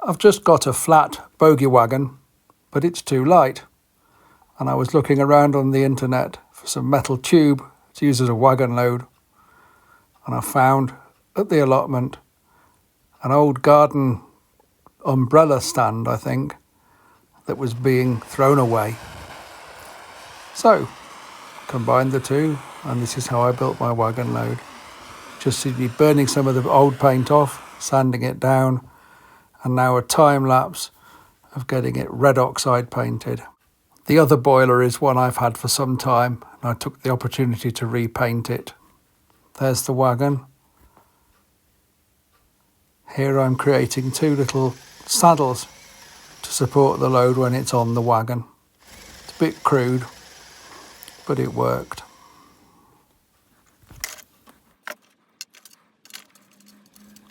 I've just got a flat bogie wagon, but it's too light. And I was looking around on the internet for some metal tube to use as a wagon load. And I found at the allotment an old garden umbrella stand, I think, that was being thrown away. So, combined the two, and this is how I built my wagon load. Just simply burning some of the old paint off, sanding it down, and now a time lapse of getting it red oxide painted. The other boiler is one I've had for some time, and I took the opportunity to repaint it. There's the wagon. Here I'm creating two little saddles to support the load when it's on the wagon. It's a bit crude, but it worked.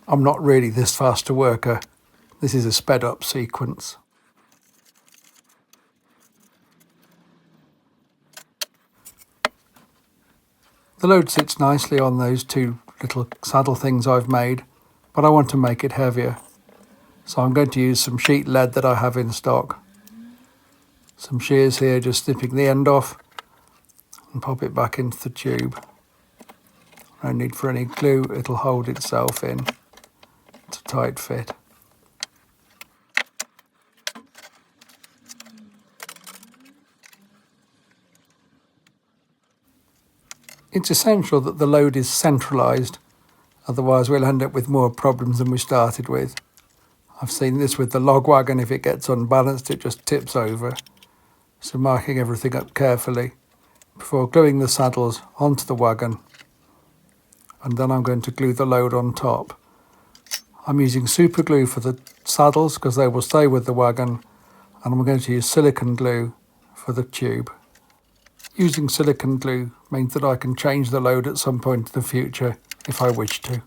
I'm not really this fast a worker. This is a sped up sequence. The load sits nicely on those two little saddle things I've made, but I want to make it heavier. So I'm going to use some sheet lead that I have in stock. Some shears here, just snipping the end off and pop it back into the tube. No need for any glue, it'll hold itself in. It's a tight fit. It's essential that the load is centralised, otherwise we'll end up with more problems than we started with. I've seen this with the log wagon. If it gets unbalanced, it just tips over. So marking everything up carefully before gluing the saddles onto the wagon, and then I'm going to glue the load on top. I'm using super glue for the saddles because they will stay with the wagon, and I'm going to use silicone glue for the tube. Using silicone glue means that I can change the load at some point in the future if I wish to.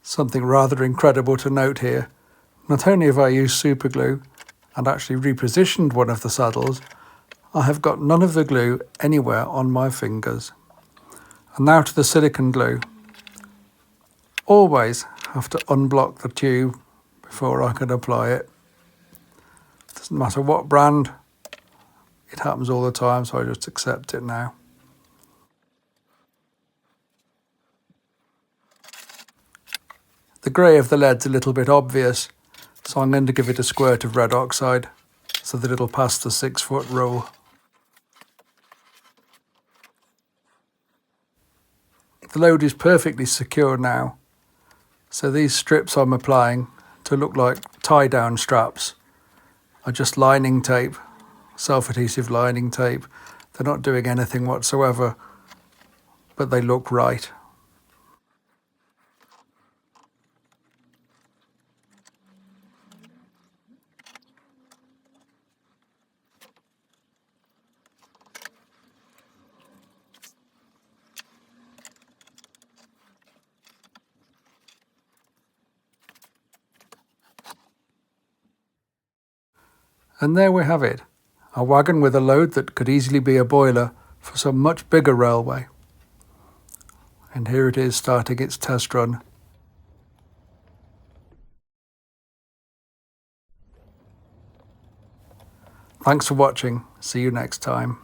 Something rather incredible to note here. Not only have I used super glue and actually repositioned one of the saddles, I have got none of the glue anywhere on my fingers. And now to the silicone glue. Always have to unblock the tube before I can apply it. Doesn't matter what brand, it happens all the time, so I just accept it now. The grey of the lead's a little bit obvious, so I'm going to give it a squirt of red oxide so that it'll pass the 6-foot rule. The load is perfectly secure now, so these strips I'm applying to look like tie-down straps are just lining tape, self-adhesive lining tape. They're not doing anything whatsoever, but they look right. And there we have it, a wagon with a load that could easily be a boiler for some much bigger railway. And here it is starting its test run. Thanks for watching. See you next time.